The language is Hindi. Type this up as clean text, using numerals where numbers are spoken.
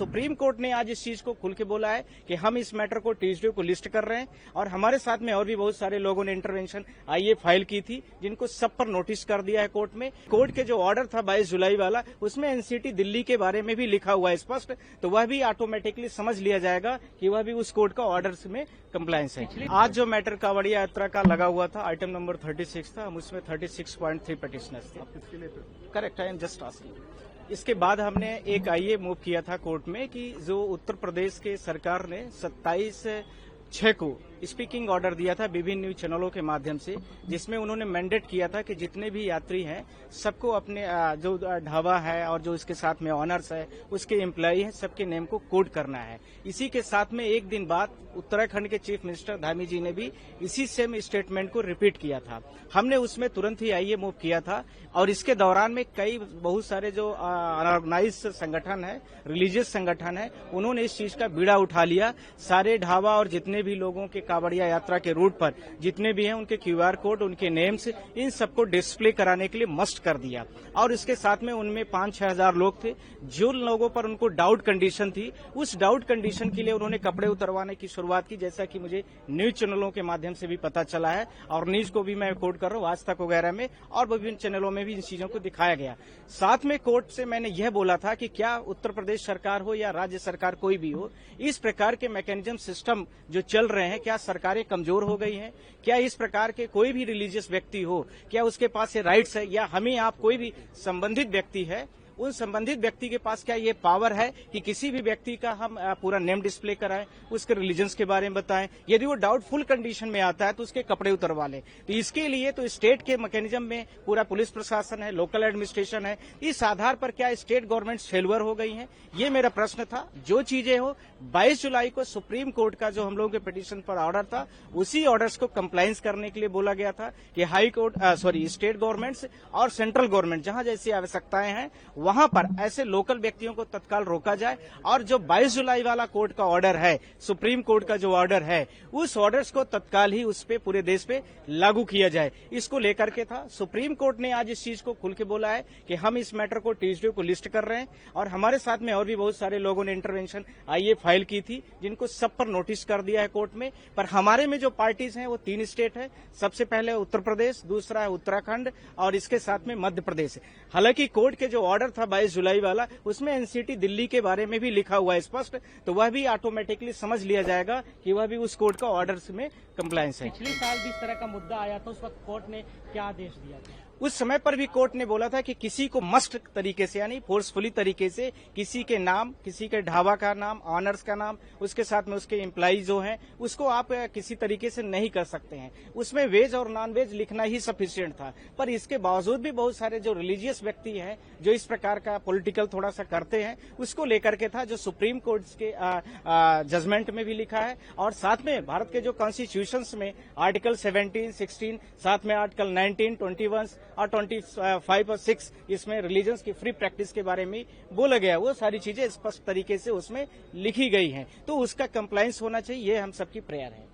सुप्रीम कोर्ट ने आज इस चीज को खुल के बोला है कि हम इस मैटर को ट्यूसडे को लिस्ट कर रहे हैं और हमारे साथ में और भी बहुत सारे लोगों ने इंटरवेंशन आईए फाइल की थी, जिनको सब पर नोटिस कर दिया है कोर्ट में। कोर्ट के जो ऑर्डर था 22 जुलाई वाला, उसमें एनसीटी दिल्ली के बारे में भी लिखा हुआ है स्पष्ट, तो वह भी ऑटोमेटिकली समझ लिया जाएगा कि वह भी उस कोर्ट का ऑर्डर में कंप्लायंस है। आज जो मैटर कांवड़िया यात्रा का लगा हुआ था, आइटम नंबर 36 था, हम उसमें 36.3 पिटिशनर्स थे। Correct, I am just asking. इसके बाद हमने एक आईए मूव किया था कोर्ट में कि जो उत्तर प्रदेश के सरकार ने 27/6 को स्पीकिंग ऑर्डर दिया था विभिन्न न्यूज चैनलों के माध्यम से, जिसमें उन्होंने मैंडेट किया था कि जितने भी यात्री हैं सबको अपने जो ढाबा है और जो इसके साथ में ऑनर्स है, उसके एम्प्लॉई हैं, सबके नेम को कोड करना है। इसी के साथ में एक दिन बाद उत्तराखंड के चीफ मिनिस्टर धामी जी ने भी इसी सेम स्टेटमेंट को रिपीट किया था। हमने उसमें तुरंत ही आईए मूव किया था और इसके दौरान में बहुत सारे जो अनऑर्गेनाइज संगठन है, रिलीजियस संगठन है, उन्होंने इस चीज का बीड़ा उठा लिया। सारे ढाबा और जितने भी लोगों के कांवड़िया यात्रा के रूट पर जितने भी हैं उनके क्यूआर कोड, उनके नेम्स, इन सबको डिस्प्ले कराने के लिए मस्ट कर दिया। और इसके साथ में उनमें 5-6 हजार लोग थे। जो लोगों पर उनको डाउट कंडीशन थी, उस डाउट कंडीशन के लिए उन्होंने कपड़े उतरवाने की शुरुआत की, जैसा कि मुझे न्यूज चैनलों के माध्यम से भी पता चला है और न्यूज को भी मैं कोट कर रहा हूँ, आज तक वगैरह में और विभिन्न चैनलों में भी इन चीजों को दिखाया गया। साथ में कोर्ट से मैंने यह बोला था कि क्या उत्तर प्रदेश सरकार हो या राज्य सरकार कोई भी हो, इस प्रकार के मैकेनिज्म सिस्टम जो चल रहे हैं, क्या सरकारें कमजोर हो गई हैं? क्या इस प्रकार के कोई भी रिलीजियस व्यक्ति हो, क्या उसके पास ये राइट्स है, या हमें आप कोई भी संबंधित व्यक्ति है, उन संबंधित व्यक्ति के पास क्या ये पावर है कि किसी भी व्यक्ति का हम पूरा नेम डिस्प्ले कराएं, उसके रिलीजन्स के बारे में बताएं, यदि वो डाउटफुल कंडीशन में आता है तो उसके कपड़े उतरवा लें। तो इसके लिए तो स्टेट के मैकेनिज्म में पूरा पुलिस प्रशासन है, लोकल एडमिनिस्ट्रेशन है, इस आधार पर क्या स्टेट गवर्नमेंट फेलुअर हो गई है? ये मेरा प्रश्न था। जो चीजें हो, 22 जुलाई को सुप्रीम कोर्ट का जो हम लोगों के पिटीशन पर ऑर्डर था, उसी ऑर्डर्स को कंप्लायंस करने के लिए बोला गया था कि हाई कोर्ट स्टेट गवर्नमेंट्स और सेंट्रल गवर्नमेंट जहां जैसी आवश्यकताएं हैं वहां पर ऐसे लोकल व्यक्तियों को तत्काल रोका जाए और जो 22 जुलाई वाला कोर्ट का ऑर्डर है, सुप्रीम कोर्ट का जो ऑर्डर है, उस ऑर्डर्स को तत्काल ही उस पे पूरे देश पे लागू किया जाए। इसको लेकर के था सुप्रीम कोर्ट ने आज इस चीज को खुल के बोला है कि हम इस मैटर को ट्यूसडे को लिस्ट कर रहे हैं और हमारे साथ में और भी बहुत सारे लोगों ने इंटरवेंशन आईए फाइल की थी, जिनको सब पर नोटिस कर दिया है कोर्ट में। पर हमारे में जो पार्टीज हैं वो 3 स्टेट है। सबसे पहले उत्तर प्रदेश, दूसरा है उत्तराखंड और इसके साथ में मध्य प्रदेश। हालांकि कोर्ट के जो ऑर्डर था 22 जुलाई वाला, उसमें एनसीटी दिल्ली के बारे में भी लिखा हुआ है स्पष्ट, तो वह भी ऑटोमेटिकली समझ लिया जाएगा कि वह भी उस कोर्ट का ऑर्डर में कंप्लायंस है। पिछले साल भी इस तरह का मुद्दा आया था, उस वक्त कोर्ट ने क्या आदेश दिया था? उस समय पर भी कोर्ट ने बोला था कि किसी को मस्ट तरीके से, यानी फोर्सफुली तरीके से किसी के नाम, किसी के ढाबा का नाम, ऑनर्स का नाम, उसके साथ में उसके एम्प्लॉई जो हैं, उसको आप किसी तरीके से नहीं कर सकते हैं। उसमें वेज और नॉन वेज लिखना ही सफिशिएंट था। पर इसके बावजूद भी बहुत सारे जो रिलीजियस व्यक्ति हैं, जो इस प्रकार का पॉलिटिकल थोड़ा सा करते हैं, उसको लेकर के था, जो सुप्रीम कोर्ट के जजमेंट में भी लिखा है और साथ में भारत के जो कॉन्स्टिट्यूशन में आर्टिकल 17, 16, साथ में आर्टिकल 19, 21 और 25 और 6 इसमें रिलीजन्स की फ्री प्रैक्टिस के बारे में बोला गया। वो सारी चीजें स्पष्ट तरीके से उसमें लिखी गई हैं, तो उसका कंप्लायंस होना चाहिए, ये हम सबकी प्रेयर है।